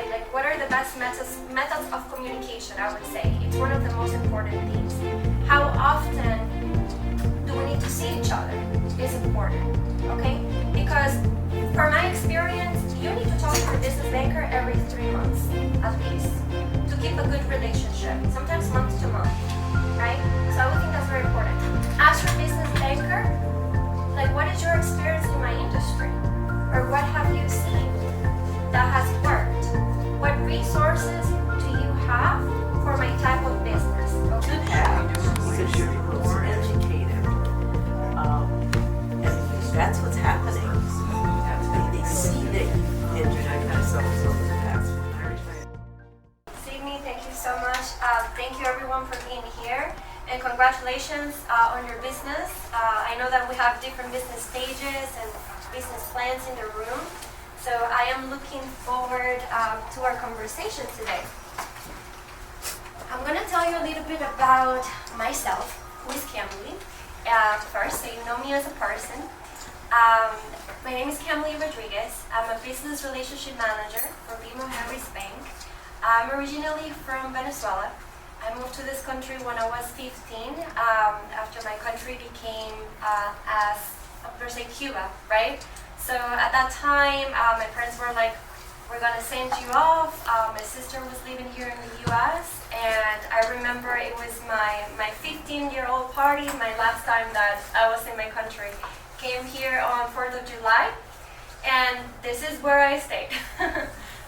say, like, what are the best methods of communication, I would say. It's one of the most important things. How often do we need to see each other is important, okay? Because from my experience, you need to talk to your business banker every 3 months, at least, to keep a good relationship, sometimes month to month, right? So I would think that's very important. Ask your business banker, like, what is your experience in my industry? Or what have you seen that has worked? What resources do you have for my type of business? Okay. Because you're more educated. And that's what's happening. They see that you're not kind of so-and-so in the past. Sydney, thank you so much. Thank you everyone for being here. And congratulations on your business. I know that we have different business stages and business plans in the room. So I am looking forward to our conversation today. I'm going to tell you a little bit about myself, who is Kamely, first, so you know me as a person. My name is Kamely Rodriguez. I'm a business relationship manager for BMO Harris Bank. I'm originally from Venezuela. I moved to this country when I was 15, after my country became, per se, Cuba, right? So at that time, my parents were like, we're gonna send you off. My sister was living here in the US, and I remember it was my 15-year-old party, my last time that I was in my country. Came here on 4th of July, and this is where I stayed.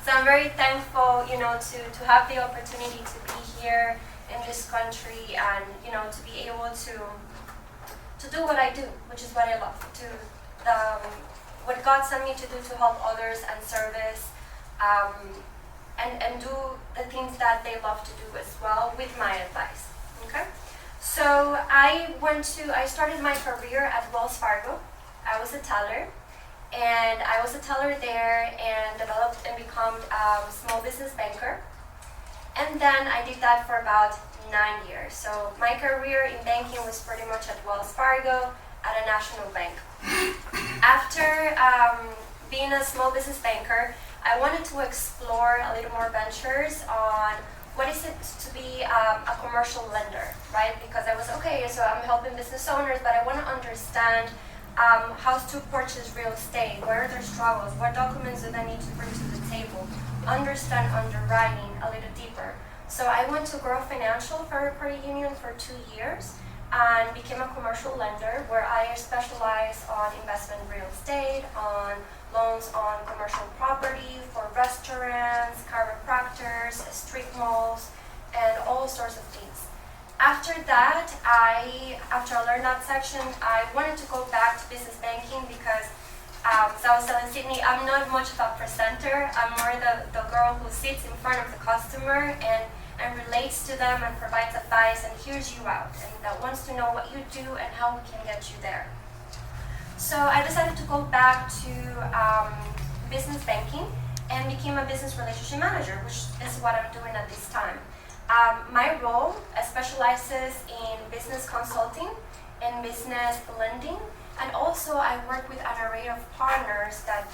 So I'm very thankful, to have the opportunity to be here in this country and, to be able to do what I do, which is what I love, what God sent me to do to help others and service, and do the things that they love to do as well with my advice, okay? So I started my career at Wells Fargo. I was a teller. And I was a teller there and developed and become a small business banker. And then I did that for about 9 years. So my career in banking was pretty much at Wells Fargo at a national bank. After being a small business banker, I wanted to explore a little more ventures on what is it to be a commercial lender, right? Because I was, okay, so I'm helping business owners, but I want to understand how to purchase real estate, what are their struggles, what documents do they need to bring to the table, understand underwriting a little deeper. So I went to Grow Financial for a credit union for 2 years and became a commercial lender where I specialize on investment real estate, on loans on commercial property for restaurants, chiropractors, strip malls, and all sorts of things. After that, after I learned that section, I wanted to go back to business banking because, as I was telling Sydney, I'm not much of a presenter. I'm more the girl who sits in front of the customer and relates to them and provides advice and hears you out and that wants to know what you do and how we can get you there. So I decided to go back to business banking and became a business relationship manager, which is what I'm doing at this time. My role specializes in business consulting and business lending, and also I work with an array of partners that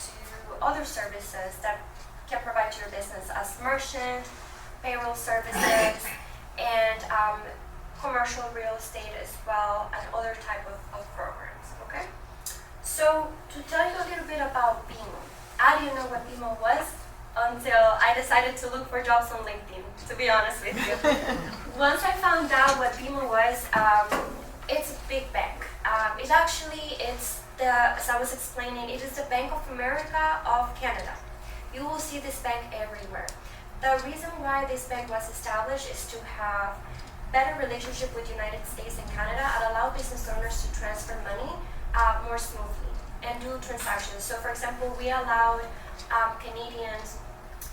do other services that can provide to your business as merchant, payroll services, and commercial real estate as well, and other type of programs, okay? So to tell you a little bit about BMO, I didn't know what BMO was until I decided to look for jobs on LinkedIn, to be honest with you. Once I found out what BMO was, it's a big bank. As I was explaining, it is the Bank of America of Canada. You will see this bank everywhere. The reason why this bank was established is to have better relationship with the United States and Canada and allow business owners to transfer money more smoothly and do transactions. So for example, we allowed Canadians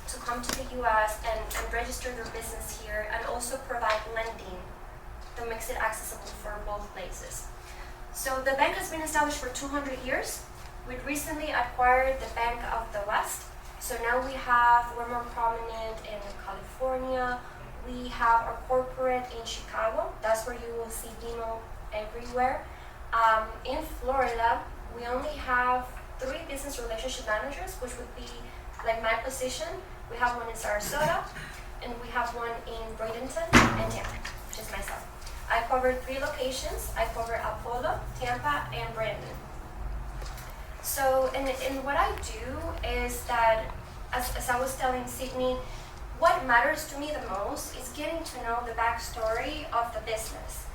to come to the US and register their business here and also provide lending that makes it accessible for both places. So the bank has been established for 200 years. We recently acquired the Bank of the West. So now we're more prominent in California. We have our corporate in Chicago. That's where you will see BMO everywhere. In Florida, we only have 3 business relationship managers, which would be like my position, we have one in Sarasota, and we have one in Bradenton and Tampa, which is myself. I cover 3 locations. I cover Apollo, Tampa, and Bradenton. So, and what I do is that, as I was telling Sydney, what matters to me the most is getting to know the backstory of the business.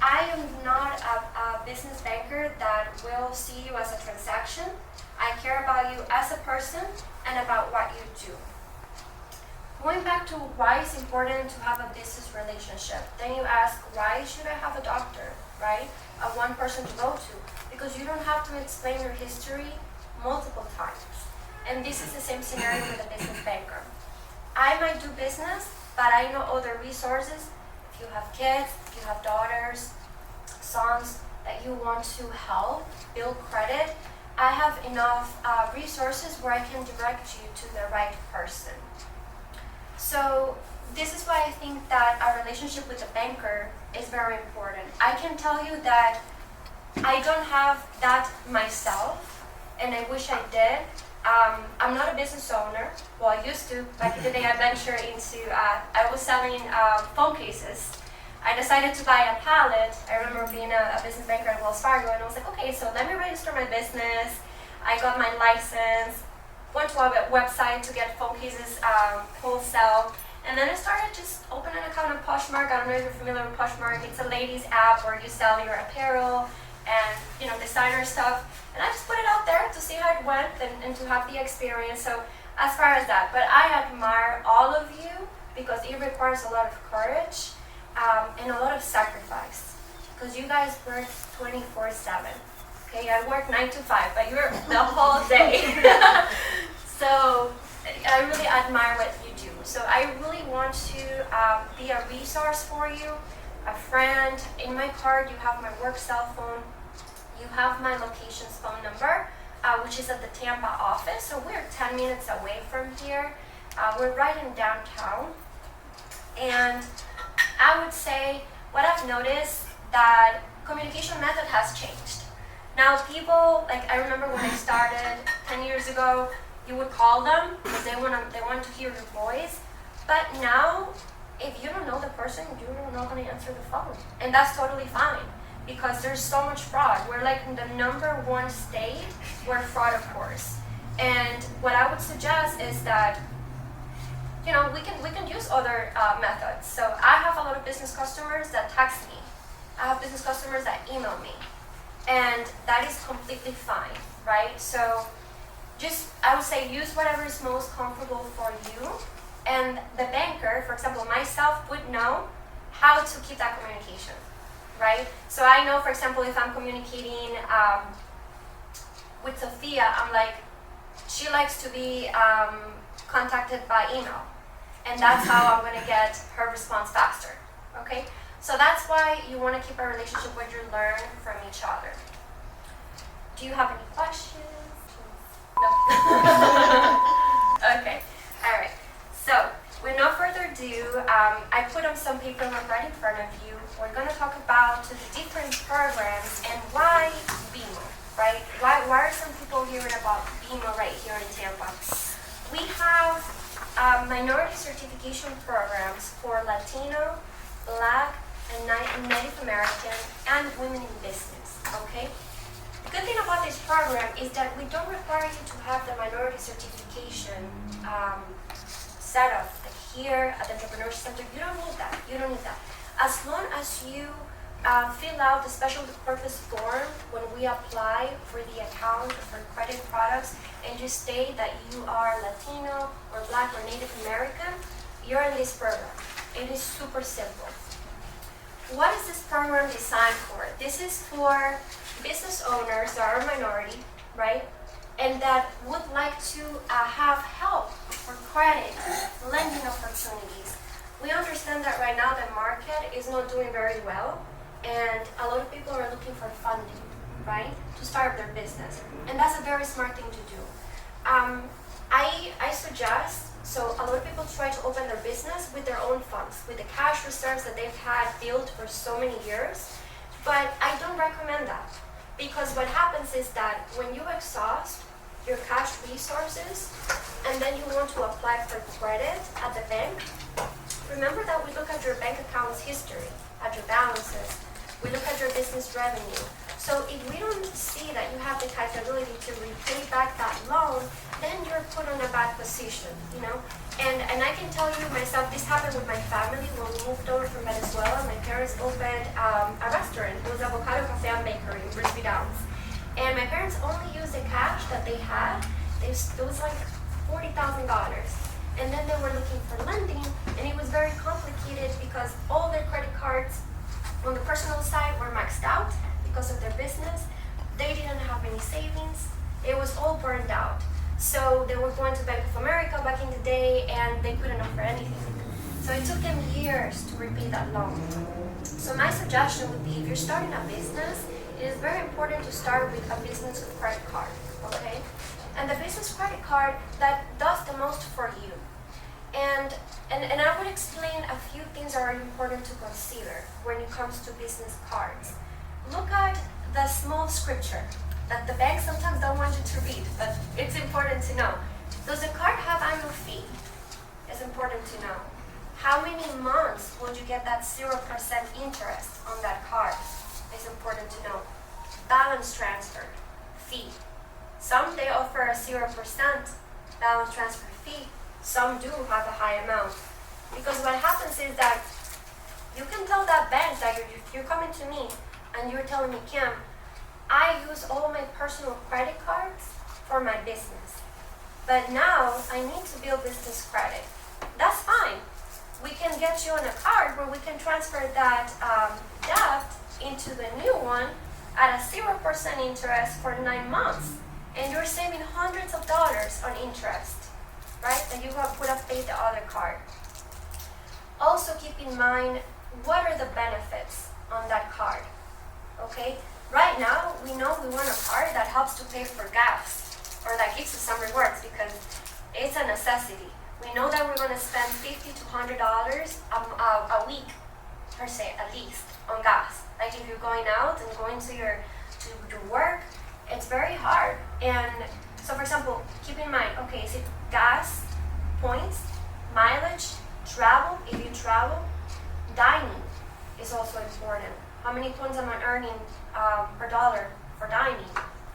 I am not a business banker that will see you as a transaction. I care about you as a person and about what you do. Going back to why it's important to have a business relationship, then you ask, why should I have a doctor, right? A one person to go to? Because you don't have to explain your history multiple times. And this is the same scenario with a business banker. I might do business, but I know other resources. If you have kids, if you have daughters, sons that you want to help build credit, I have enough resources where I can direct you to the right person. So this is why I think that a relationship with a banker is very important. I can tell you that I don't have that myself, and I wish I did. I'm not a business owner. Well, I used to. Back in the day, I ventured into, I was selling phone cases. I decided to buy a pallet. I remember being a business banker at Wells Fargo, and I was like, okay, so let me register my business. I got my license, went to a website to get phone cases wholesale, and then I started just opening an account on Poshmark. I don't know if you're familiar with Poshmark. It's a ladies app where you sell your apparel and designer stuff. And I just put it out there to see how it went and to have the experience. So as far as that, but I admire all of you because it requires a lot of courage and a lot of sacrifice. Because you guys work 24/7. Okay, I work 9 to 5, but you're the whole day. So I really admire what you do. So I really want to be a resource for you, a friend. In my card, you have my work cell phone. You have my location's phone number, which is at the Tampa office. So we're 10 minutes away from here. We're right in downtown. And I would say what I've noticed that communication method has changed. Now people, like I remember when I started 10 years ago, you would call them because they want to hear your voice. But now, if you don't know the person, you're not going to answer the phone. And that's totally fine. Because there's so much fraud. We're like in the #1 state where fraud occurs. And what I would suggest is that, we can use other methods. So I have a lot of business customers that text me. I have business customers that email me. And that is completely fine, right? So I would say use whatever is most comfortable for you. And the banker, for example, myself would know how to keep that communication. Right? So I know, for example, if I'm communicating with Sophia, I'm like, she likes to be contacted by email. And that's how I'm going to get her response faster. Okay? So that's why you want to keep a relationship where you learn from each other. Do you have any questions? No? Okay. All right. So, with no further ado, I put on some paperwork right in front of you. We're going to talk about the different programs and why BMO, right? Why are some people hearing about BMO right here in Tampa? We have minority certification programs for Latino, Black, and Native American, and women in business, okay? The good thing about this program is that we don't require you to have the minority certification set up here at the Entrepreneurship Center. You don't need that. You don't need that. As long as you fill out the special purpose form when we apply for the account for credit products, and you state that you are Latino or Black or Native American, you're in this program. It is super simple. What is this program designed for? This is for business owners that are minority, right? And that would like to have help for credit, lending opportunities. We understand that right now the market is not doing very well, and a lot of people are looking for funding, right, to start their business. And that's a very smart thing to do. I suggest, so a lot of people try to open their business with their own funds, with the cash reserves that they've had built for so many years, but I don't recommend that. Because what happens is that when you exhaust, your cash resources, and then you want to apply for credit at the bank, remember that we look at your bank account's history, at your balances, we look at your business revenue. So if we don't see that you have the capability to repay back that loan, then you're put in a bad position, you know? And I can tell you myself, this happened with my family when we moved over from Venezuela. My parents opened a restaurant. It was Avocado Cafe and Bakery in Brisbane Downs. And my parents only used the cash that they had. It was like $40,000. And then they were looking for lending, and it was very complicated because all their credit cards on the personal side were maxed out because of their business. They didn't have any savings. It was all burned out. So they were going to Bank of America back in the day, and they couldn't offer anything. So it took them years to repay that loan. So my suggestion would be, if you're starting a business, it is very important to start with a business credit card, okay? And the business credit card that does the most for you. And I would explain a few things that are important to consider when it comes to business cards. Look at the small scripture that the bank sometimes don't want you to read, but it's important to know. Does the card have annual fee? It's important to know. How many months will you get that 0% interest on that card? It's important to know. Balance transfer fee. Some they offer a 0% balance transfer fee. Some do have a high amount. Because what happens is that you can tell that bank that you're coming to me and you're telling me, Kim, I use all my personal credit cards for my business. But now I need to build business credit. That's fine. We can get you on a card where we can transfer that debt into the new one at a 0% interest for 9 months. And you're saving hundreds of dollars on interest, right? And you would have paid the other card. Also keep in mind, what are the benefits on that card, okay? Right now, we know we want a card that helps to pay for gas, or that gives us some rewards because it's a necessity. We know that we're gonna spend $50 to $100 a week, per se, at least, on gas. Like if you're going out and going to your work, it's very hard. And so for example, keep in mind, okay, is it gas, points, mileage, travel, if you travel, dining is also important. How many points am I earning per dollar for dining,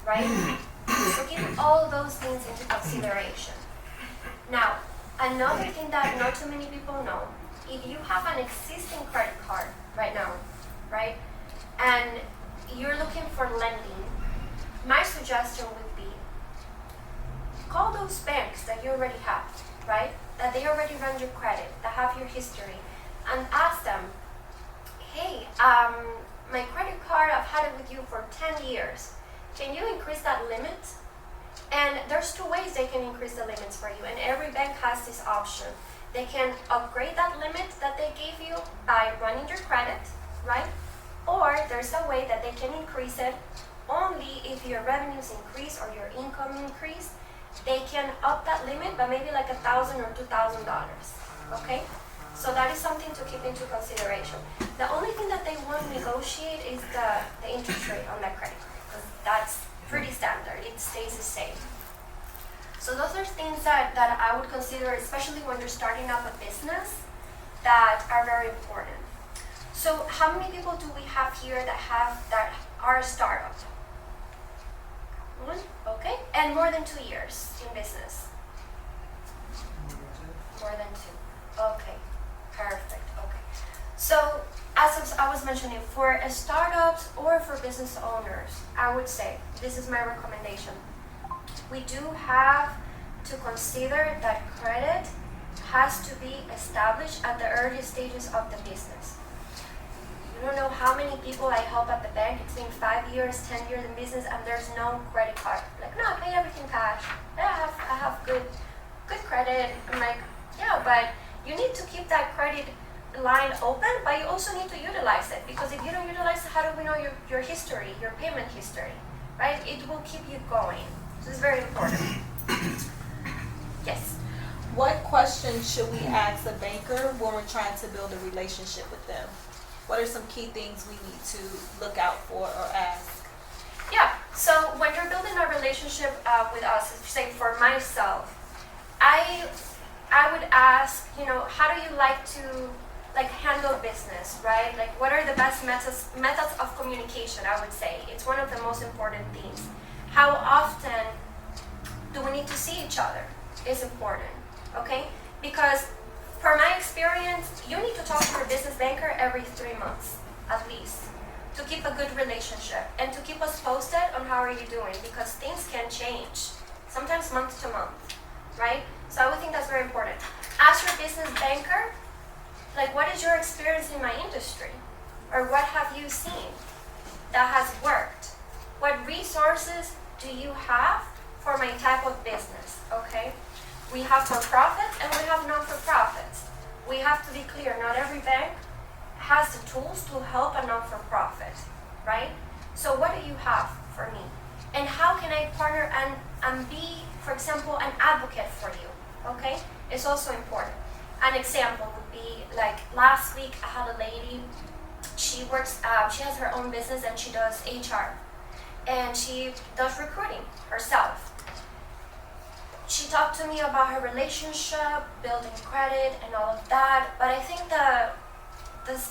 right? So keep all those things into consideration. Now, another thing that not too many people know, if you have an existing credit card right now, right, and you're looking for lending, my suggestion would be, call those banks that you already have, right, that they already run your credit, that have your history, and ask them, hey, my credit card, I've had it with you for 10 years. Can you increase that limit? And there's two ways they can increase the limits for you, and every bank has this option. They can upgrade that limit that they gave you by running your credit, right? Or there's a way that they can increase it only if your revenues increase or your income increase. They can up that limit by maybe like $1,000 or $2,000, okay? So that is something to keep into consideration. The only thing that they won't negotiate is the interest rate on that credit card, because that's pretty standard. It stays the same. So those are things that I would consider, especially when you're starting up a business, that are very important. So how many people do we have here that are a startup? One, okay. And more than 2 years in business? More than 2. Okay, perfect, okay. So as I was mentioning, for startups or for business owners, I would say, this is my recommendation, we do have to consider that credit has to be established at the earliest stages of the business. You don't know how many people I help at the bank. It's been 5 years, 10 years in business, and there's no credit card. Like, no, I pay everything cash. I have good credit. I'm like, yeah, but you need to keep that credit line open, but you also need to utilize it, because if you don't utilize it, how do we know your history, your payment history, right? It will keep you going. So it's very important. Yes. What questions should we ask a banker when we're trying to build a relationship with them? What are some key things we need to look out for or ask? Yeah, so when you're building a relationship, with us, say for myself, I would ask, how do you like to handle business, right? Like, what are the best methods of communication? I would say it's one of the most important things. How often do we need to see each other is important, okay? Because for my experience, you need to talk to your business banker every 3 months at least to keep a good relationship and to keep us posted on how are you doing, because things can change, sometimes month to month, right? So I would think that's very important. Ask your business banker, like, what is your experience in my industry? Or what have you seen that has worked? What resources do you have for my type of business, okay? We have for-profits and we have non-for-profits. We have to be clear, not every bank has the tools to help a non-for-profit, right? So what do you have for me? And how can I partner and be, for example, an advocate for you, okay? It's also important. An example would be, like, last week I had a lady, she has her own business and she does HR. And she does recruiting herself. She talked to me about her relationship, building credit, and all of that. But I think the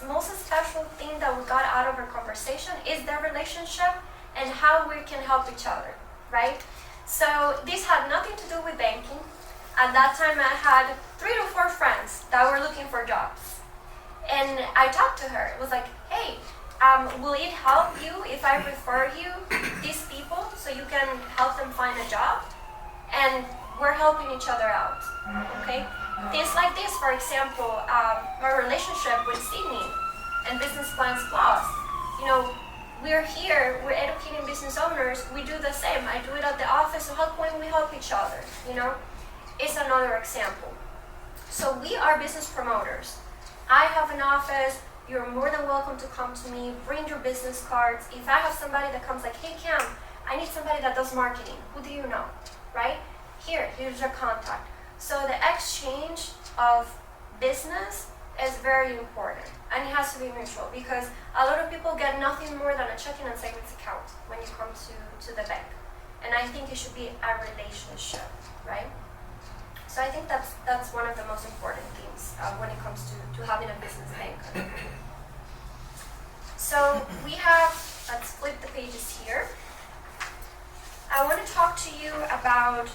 most special thing that we got out of her conversation is their relationship and how we can help each other, right? So this had nothing to do with banking. At that time, I had 3 to 4 friends that were looking for jobs. And I talked to her. It was like, hey, will it help you if I refer you these people so you can help them find a job? And we're helping each other out, okay? Things like this, for example, my relationship with Sydney and Business Plans Plus. We're here, we're educating business owners, we do the same. I do it at the office, so how can we help each other, It's another example. So we are business promoters. I have an office, you're more than welcome to come to me, bring your business cards. If I have somebody that comes like, hey Cam, I need somebody that does marketing, who do you know, right? Here's your contact. So the exchange of business is very important, and it has to be mutual, because a lot of people get nothing more than a checking and savings account when you come to the bank. And I think it should be a relationship, right? So I think that's one of the most important things when it comes to having a business banker. So we have, let's flip the pages here. I want to talk to you about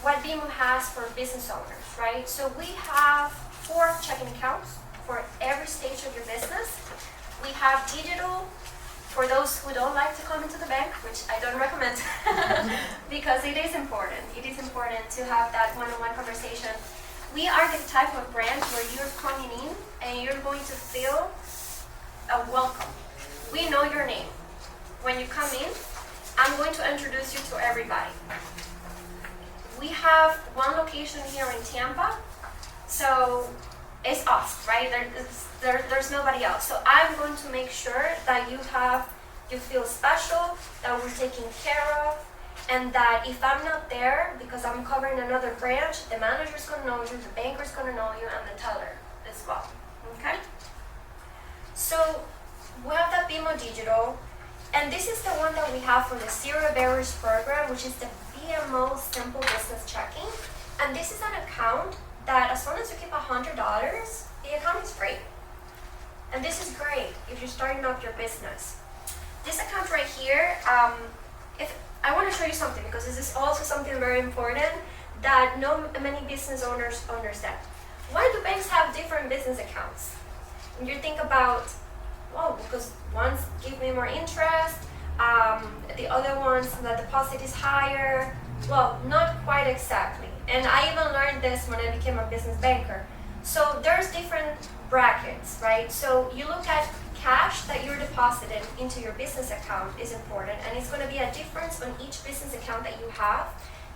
what BMO has for business owners, right? So we have 4 checking accounts for every stage of your business. We have digital for those who don't like to come into the bank, which I don't recommend because it is important. It is important to have that one-on-one conversation. We are the type of branch where you're coming in and you're going to feel a welcome. We know your name. When you come in, I'm going to introduce you to everybody. We have one location here in Tampa, so it's us, right? There's nobody else. So I'm going to make sure that you feel special, that we're taken care of, and that if I'm not there because I'm covering another branch, the manager's going to know you, the banker's going to know you, and the teller as well. Okay? So we have that BMO Digital, and this is the one that we have for the Zero Barriers program, which is the BMO Simple Business Checking. And this is an account that as long as you keep $100, the account is free. And this is great if you're starting up your business. This account right here, if I want to show you something, because this is also something very important that not many business owners understand. Why do banks have different business accounts? And you think about, well, because ones give me more interest, the other ones, the deposit is higher. Well, not quite exactly. And I even learned this when I became a business banker. So there's different brackets, right? So you look at cash that you're deposited into your business account is important, and it's going to be a difference on each business account that you have.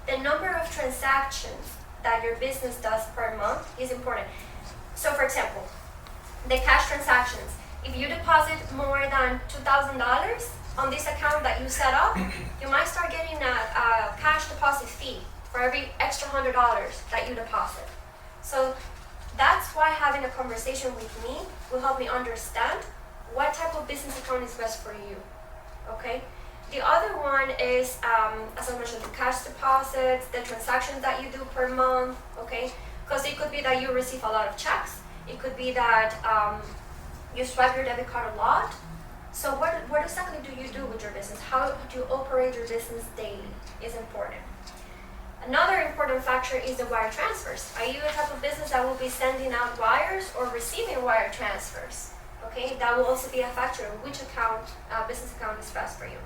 The number of transactions that your business does per month is important. So for example, the cash transactions, if you deposit more than $2,000 on this account that you set up, you might start getting a cash deposit fee for every extra $100 that you deposit. So that's why having a conversation with me will help me understand what type of business account is best for you, okay? The other one is, as I mentioned, the cash deposits, the transactions that you do per month, okay? Because it could be that you receive a lot of checks. It could be that you swipe your debit card a lot. So what exactly do you do with your business? How do you operate your business daily is important. Another important factor is the wire transfers. Are you a type of business that will be sending out wires or receiving wire transfers? Okay, that will also be a factor of which account, business account is best for you.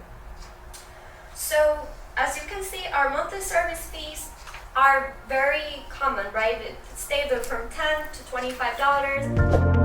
So as you can see, our monthly service fees are very common, right? It's stable from $10 to $25.